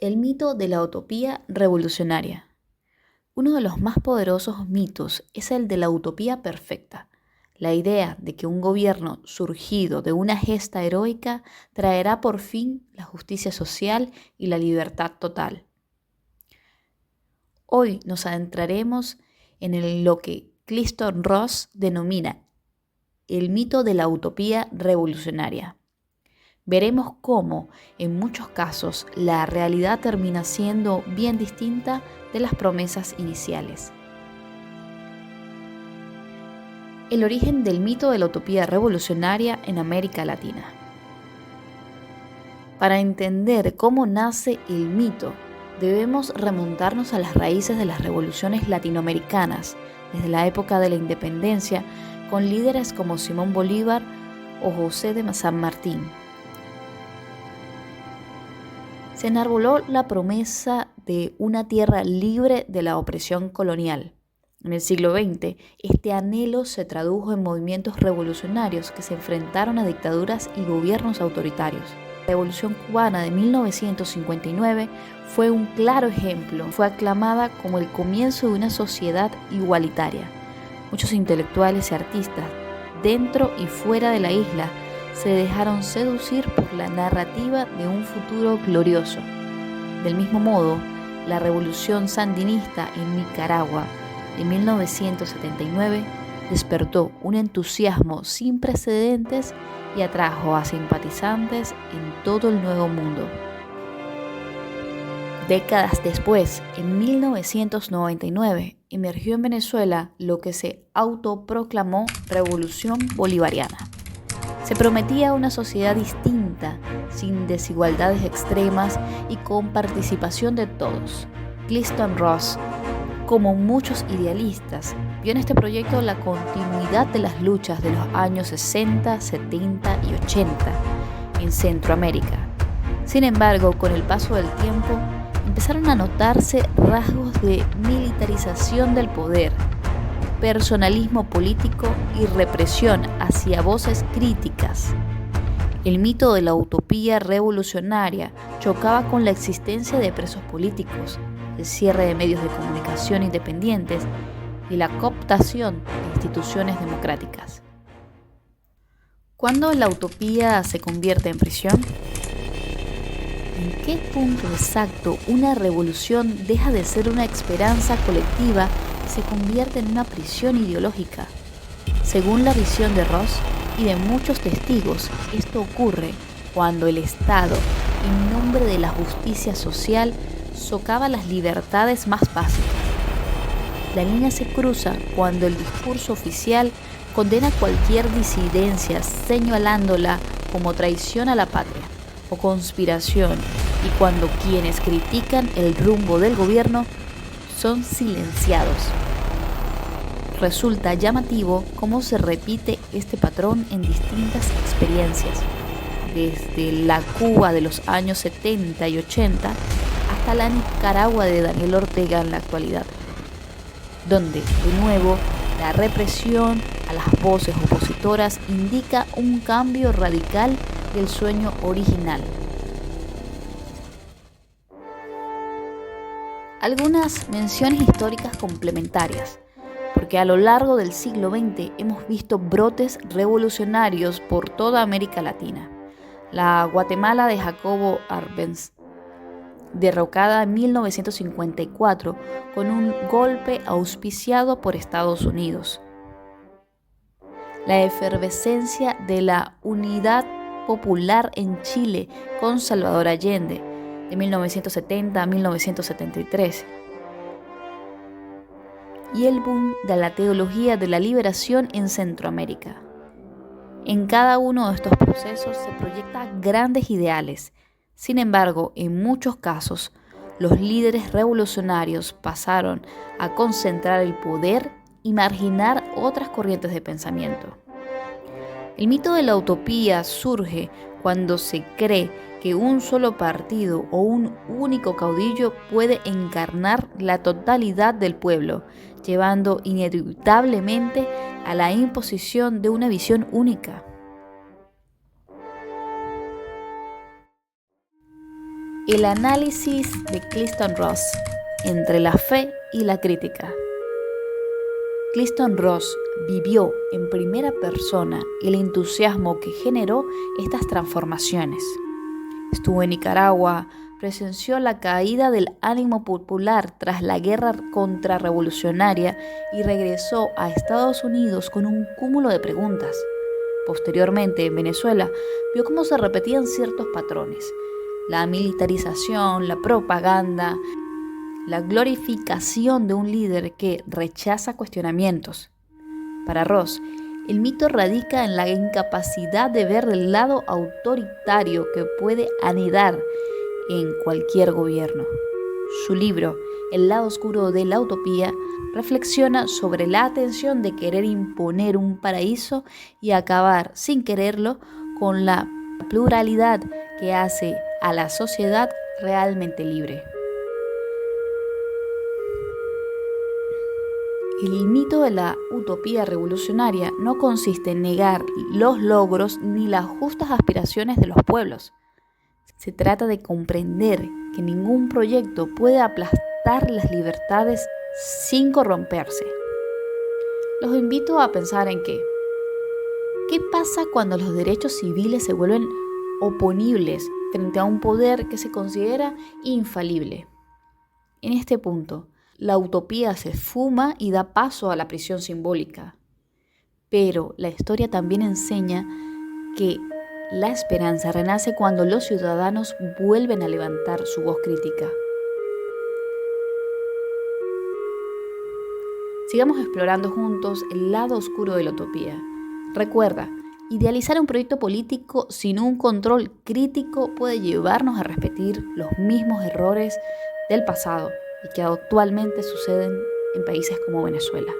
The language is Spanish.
El mito de la utopía revolucionaria. Uno de los más poderosos mitos es el de la utopía perfecta, la idea de que un gobierno surgido de una gesta heroica traerá por fin la justicia social y la libertad total. Hoy nos adentraremos en lo que Clinton Ross denomina el mito de la utopía revolucionaria. Veremos cómo, en muchos casos, la realidad termina siendo bien distinta de las promesas iniciales. El origen del mito de la utopía revolucionaria en América Latina. Para entender cómo nace el mito, debemos remontarnos a las raíces de las revoluciones latinoamericanas, desde la época de la independencia, con líderes como Simón Bolívar o José de San Martín. Se enarboló la promesa de una tierra libre de la opresión colonial. En el siglo XX, este anhelo se tradujo en movimientos revolucionarios que se enfrentaron a dictaduras y gobiernos autoritarios. La Revolución Cubana de 1959 fue un claro ejemplo. Fue aclamada como el comienzo de una sociedad igualitaria. Muchos intelectuales y artistas, dentro y fuera de la isla, se dejaron seducir por la narrativa de un futuro glorioso. Del mismo modo, la revolución sandinista en Nicaragua de 1979 despertó un entusiasmo sin precedentes y atrajo a simpatizantes en todo el Nuevo Mundo. Décadas después, en 1999, emergió en Venezuela lo que se autoproclamó Revolución Bolivariana. Se prometía una sociedad distinta, sin desigualdades extremas y con participación de todos. Clinton Ross, como muchos idealistas, vio en este proyecto la continuidad de las luchas de los años 60, 70 y 80 en Centroamérica. Sin embargo, con el paso del tiempo, empezaron a notarse rasgos de militarización del poder, personalismo político y represión hacia voces críticas. El mito de la utopía revolucionaria chocaba con la existencia de presos políticos, el cierre de medios de comunicación independientes y la cooptación de instituciones democráticas. ¿Cuándo la utopía se convierte en prisión? ¿En qué punto exacto una revolución deja de ser una esperanza colectiva y se convierte en una prisión ideológica? Según la visión de Ross y de muchos testigos, esto ocurre cuando el Estado, en nombre de la justicia social, socava las libertades más básicas. La línea se cruza cuando el discurso oficial condena cualquier disidencia, señalándola como traición a la patria o conspiración, y cuando quienes critican el rumbo del gobierno son silenciados. Resulta llamativo cómo se repite este patrón en distintas experiencias, desde la Cuba de los años 70 y 80 hasta la Nicaragua de Daniel Ortega en la actualidad, donde, de nuevo, la represión a las voces opositoras indica un cambio radical del sueño original. Algunas menciones históricas complementarias, porque a lo largo del siglo XX hemos visto brotes revolucionarios por toda América Latina. La Guatemala de Jacobo Arbenz, derrocada en 1954 con un golpe auspiciado por Estados Unidos. La efervescencia de la Unidad Popular en Chile con Salvador Allende, de 1970 a 1973. Y el boom de la teología de la liberación en Centroamérica. En cada uno de estos procesos se proyectan grandes ideales. Sin embargo, en muchos casos, los líderes revolucionarios pasaron a concentrar el poder y marginar otras corrientes de pensamiento. El mito de la utopía surge cuando se cree que un solo partido o un único caudillo puede encarnar la totalidad del pueblo, llevando inevitablemente a la imposición de una visión única. El análisis de Clinton Ross entre la fe y la crítica. Clinton Ross vivió en primera persona el entusiasmo que generó estas transformaciones. Estuvo en Nicaragua, presenció la caída del ánimo popular tras la guerra contrarrevolucionaria y regresó a Estados Unidos con un cúmulo de preguntas. Posteriormente, en Venezuela, vio cómo se repetían ciertos patrones: la militarización, la propaganda, la glorificación de un líder que rechaza cuestionamientos. Para Ross, el mito radica en la incapacidad de ver el lado autoritario que puede anidar en cualquier gobierno. Su libro, El lado oscuro de la utopía, reflexiona sobre la tensión de querer imponer un paraíso y acabar, sin quererlo, con la pluralidad que hace a la sociedad realmente libre. El mito de la utopía revolucionaria no consiste en negar los logros ni las justas aspiraciones de los pueblos. Se trata de comprender que ningún proyecto puede aplastar las libertades sin corromperse. Los invito a pensar en ¿qué pasa cuando los derechos civiles se vuelven oponibles frente a un poder que se considera infalible? En este punto, la utopía se esfuma y da paso a la prisión simbólica. Pero la historia también enseña que la esperanza renace cuando los ciudadanos vuelven a levantar su voz crítica. Sigamos explorando juntos el lado oscuro de la utopía. Recuerda, idealizar un proyecto político sin un control crítico puede llevarnos a repetir los mismos errores del pasado y que actualmente suceden en países como Venezuela.